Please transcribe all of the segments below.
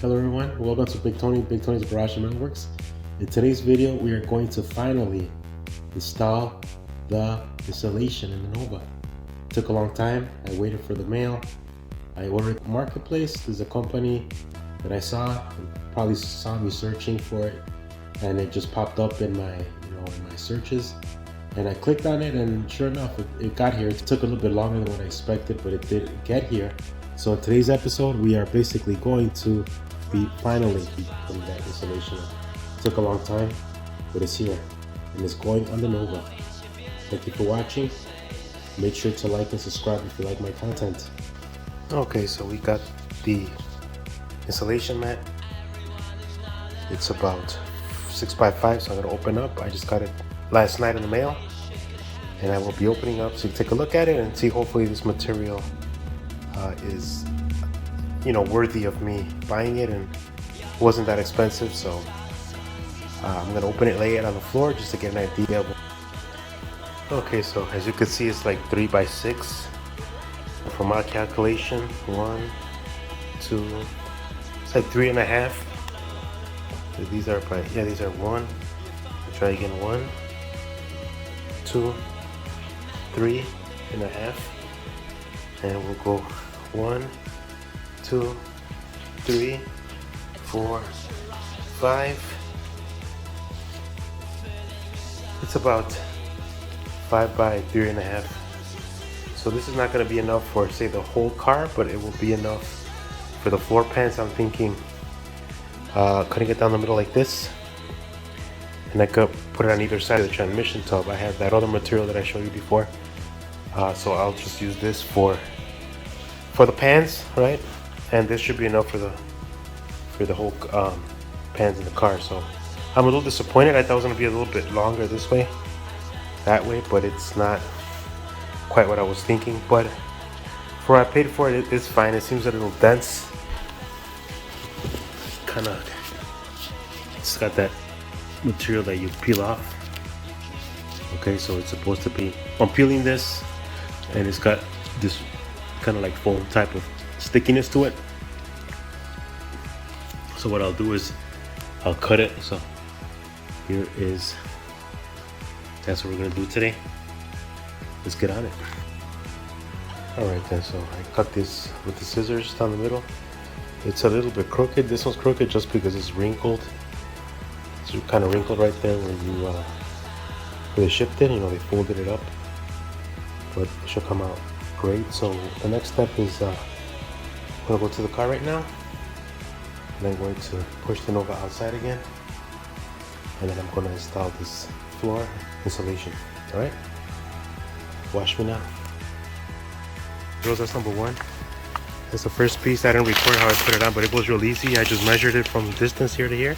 Hello everyone, welcome to Big Tony's Garage and Metalworks. In today's video, we are going to finally install the installation in the Nova. It took a long time. I waited for the mail. I ordered Marketplace. There's a company that I saw, probably saw me searching for it, and it just popped up in my, in my searches. And I clicked on it, and sure enough, it got here. It took a little bit longer than what I expected, but it did get here. So in today's episode, we are basically going to be finally putting that installation in. It took a long time, but it's here, and it's going on the Nova. Thank you for watching. Make sure to like and subscribe if you like my content. Okay, so we got the installation mat. It's about 6x5, so I'm gonna open up. I just got it last night in the mail, and I will be opening up so you take a look at it and see. Hopefully this material is worthy of me buying it, and wasn't that expensive. So I'm gonna open it, lay it on the floor just to get an idea of it. Okay, so as you can see, it's like 3x6. For my calculation, 1, 2, it's like 3.5. These are these are 1. I'll try again. 1, 2, 3.5, and we'll go 1, 2, 3, 4, 5. It's about 5 by 3.5. So this is not going to be enough for, say, the whole car, but it will be enough for the floor pans. I'm thinking cutting it down the middle like this, and I could put it on either side of the transmission tub. I have that other material that I showed you before, so I'll just use this for the pans, right? And this should be enough for the whole pans in the car. So I'm a little disappointed. I thought it was going to be a little bit longer this way, that way, but it's not quite what I was thinking. But for what I paid for it, it's fine. It seems a little dense. It's got that material that you peel off. Okay, so it's supposed to be, I'm peeling this, and it's got this kind of like foam type of stickiness to it. So what I'll do is I'll cut it. So here is, that's what we're gonna do today. Let's get on it. Alright then, so I cut this with the scissors down the middle. It's a little bit crooked. This one's crooked just because it's wrinkled. It's kind of wrinkled right there where they shipped it. They folded it up, but it should come out great. So the next step is I'm gonna go to the car right now, and I'm going to push the Nova outside again, and then I'm going to install this floor installation. All right, watch me now. Girls, that's number one. That's the first piece. I didn't record how I put it on, but it goes real easy. I just measured it from distance here to here,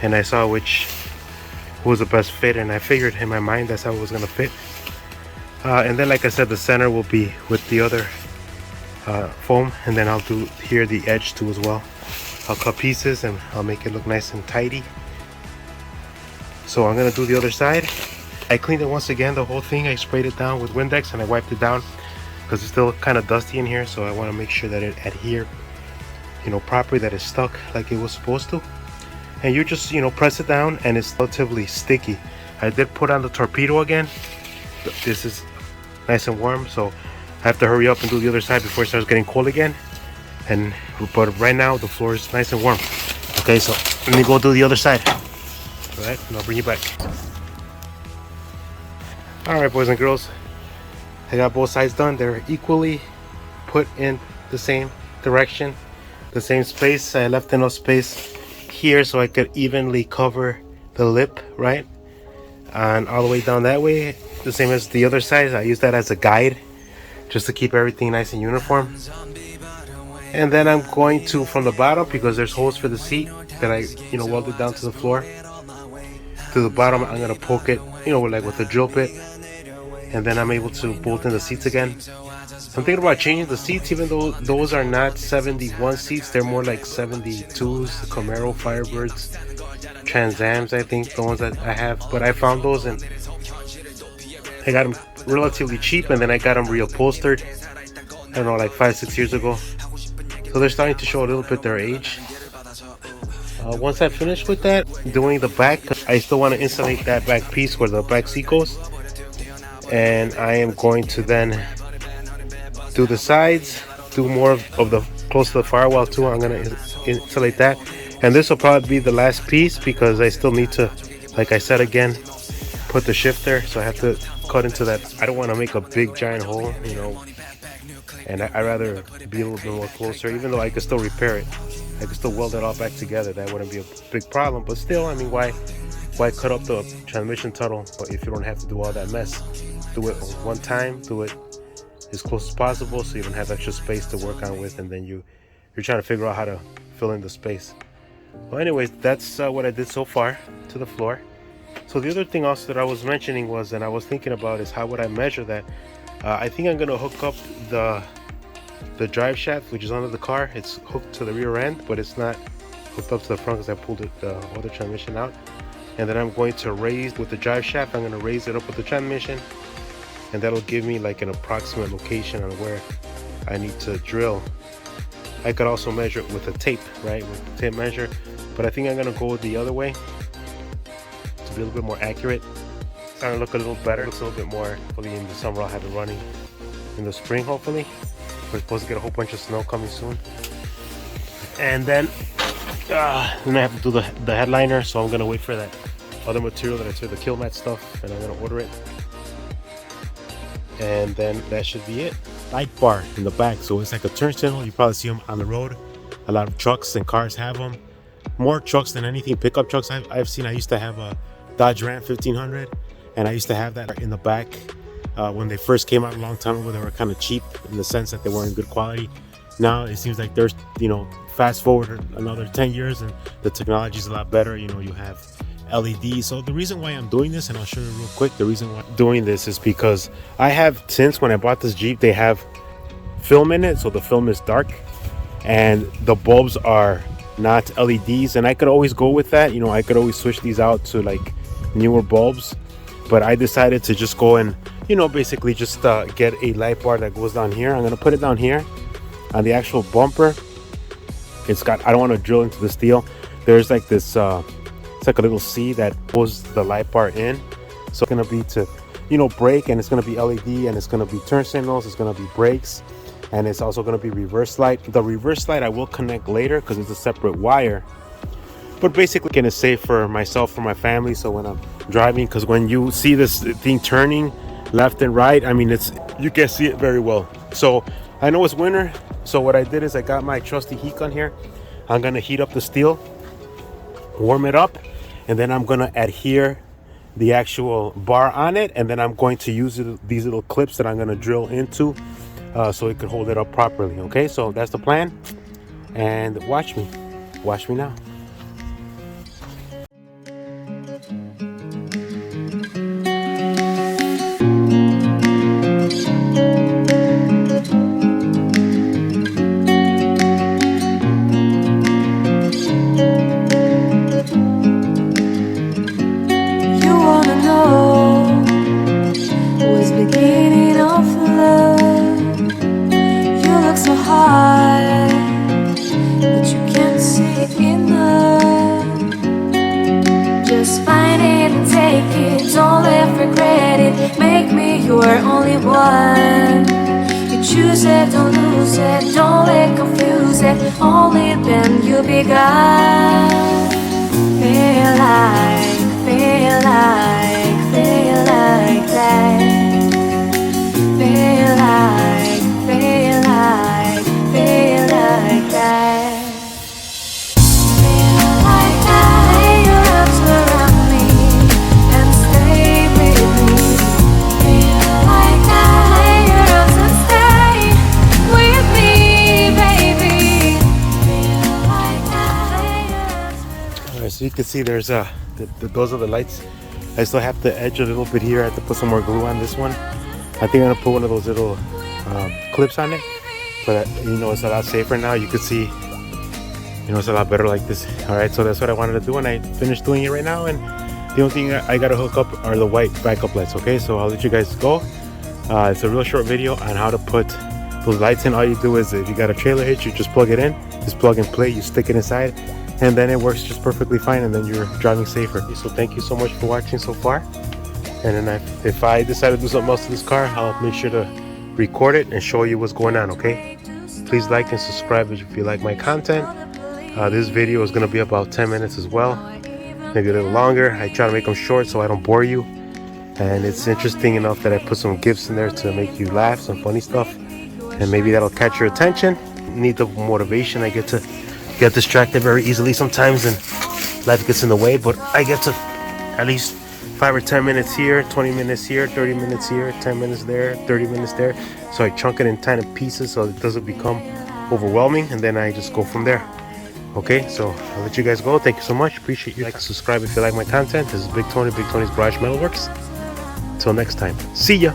and I saw which was the best fit, and I figured in my mind that's how it was going to fit. And then, like I said, the center will be with the other foam, and then I'll do here the edge too as well. I'll cut pieces and I'll make it look nice and tidy. So I'm going to do the other side. I cleaned it once again, the whole thing. I sprayed it down with Windex and I wiped it down because it's still kind of dusty in here, so I want to make sure that it adhered properly, that it's stuck like it was supposed to. And you just press it down, and it's relatively sticky. I did put on the torpedo again. This is nice and warm, so I have to hurry up and do the other side before it starts getting cold again. But right now the floor is nice and warm. Okay, so let me go do the other side. All right, and I'll bring you back. All right, boys and girls, I got both sides done. They're equally put in the same direction, the same space. I left enough space here so I could evenly cover the lip, right? And all the way down that way, the same as the other side. I use that as a guide just to keep everything nice and uniform. And then I'm going to, from the bottom, because there's holes for the seat that I welded down to the floor, to the bottom, I'm gonna poke it with a drill bit, and then I'm able to bolt in the seats again. I'm thinking about changing the seats, even though those are not 71 seats, they're more like 72s, the Camaro Firebirds, Trans Ams, I think, the ones that I have. But I found those and I got them relatively cheap, and then I got them reupholstered, I don't know, like 5-6 years ago. So they're starting to show a little bit their age. Once I finish with that, doing the back, I still want to insulate that back piece where the back seat goes. And I am going to then do the sides, do more of the close to the firewall too. I'm going to insulate that. And this will probably be the last piece because I still need to, like I said again, put the shifter. So I have to cut into that. I don't want to make a big giant hole, you know. And I'd rather be a little bit more closer, even though I could still repair it. I could still weld it all back together. That wouldn't be a big problem. But still, I mean, why cut up the transmission tunnel if you don't have to do all that mess? Do it one time, do it as close as possible so you don't have extra space to work on with, and then you're trying to figure out how to fill in the space. Well, anyways, that's what I did so far to the floor. So the other thing also that I was mentioning was, and I was thinking about, is how would I measure that? I think I'm gonna hook up the drive shaft, which is under the car. It's hooked to the rear end, but it's not hooked up to the front because I pulled the other transmission out. And then I'm going to raise with the drive shaft. I'm going to raise it up with the transmission, and that'll give me like an approximate location on where I need to drill. I could also measure it with a tape, right, with a tape measure, but I think I'm going to go the other way to be a little bit more accurate. It's going to look a little better. Looks a little bit more. Hopefully in the summer I'll have it running. In the spring, hopefully. We're supposed to get a whole bunch of snow coming soon. And then I have to do the headliner, so I'm gonna wait for that other material that I said, the kill mat stuff, and I'm gonna order it. And then that should be it. Light bar in the back, so it's like a turn signal. You probably see them on the road. A lot of trucks and cars have them. More trucks than anything. Pickup trucks I've seen. I used to have a Dodge Ram 1500, and I used to have that in the back. When they first came out a long time ago, they were kind of cheap in the sense that they weren't good quality. Now it seems like there's, fast forward another 10 years and the technology is a lot better. You have LEDs. So the reason why I'm doing this, and I'll show you real quick, the reason why I'm doing this is because I have, since when I bought this Jeep, they have film in it. So the film is dark and the bulbs are not LEDs. And I could always go with that. I could always switch these out to like newer bulbs. But I decided to just go and basically just get a light bar that goes down here. I'm gonna put it down here on the actual bumper. I don't want to drill into the steel. There's like this it's like a little C that pulls the light bar in. So it's gonna be to brake, and it's gonna be LED, and it's gonna be turn signals, it's gonna be brakes, and it's also gonna be reverse light. The reverse light I will connect later because it's a separate wire. But basically gonna save for myself, for my family, so when I'm driving, because when you see this thing turning left and right, I mean, you can see it very well. So I know it's winter, so what I did is I got my trusty heat gun here. I'm gonna heat up the steel, warm it up, and then I'm gonna adhere the actual bar on it, and then I'm going to use these little clips that I'm gonna drill into so it can hold it up properly. Okay, so that's the plan, and watch me now. You're only one. You choose it, don't lose it, don't let confuse it. Only then you begun. Feel like that. Feel like that. So you can see there's those are the lights. I still have to edge a little bit here. I have to put some more glue on this one. I think I'm gonna put one of those little clips on it, but it's a lot safer now. You can see it's a lot better like this. All right, so that's what I wanted to do, and I finished doing it right now. And the only thing I gotta hook up are the white backup lights. Okay, so I'll let you guys go. It's a real short video on how to put those lights in. All you do is, if you got a trailer hitch, you just plug it in, just plug and play, you stick it inside, and then it works just perfectly fine, and then you're driving safer. So thank you so much for watching so far. And then if I decide to do something else to this car, I'll make sure to record it and show you what's going on, okay? Please like and subscribe if you like my content. This video is going to be about 10 minutes as well, maybe a little longer. I try to make them short so I don't bore you, and it's interesting enough that I put some gifs in there to make you laugh, some funny stuff, and maybe that'll catch your attention. Need the motivation. I get to get distracted very easily sometimes, and life gets in the way, but I get to at least 5 or 10 minutes here, 20 minutes here, 30 minutes here, 10 minutes there, 30 minutes there. So I chunk it in tiny pieces so it doesn't become overwhelming, and then I just go from there. Okay, so I'll let you guys go. Thank you so much. Appreciate you. Like, subscribe if you like my content. This is Big Tony, Big Tony's Garage Metalworks. Until next time, see ya.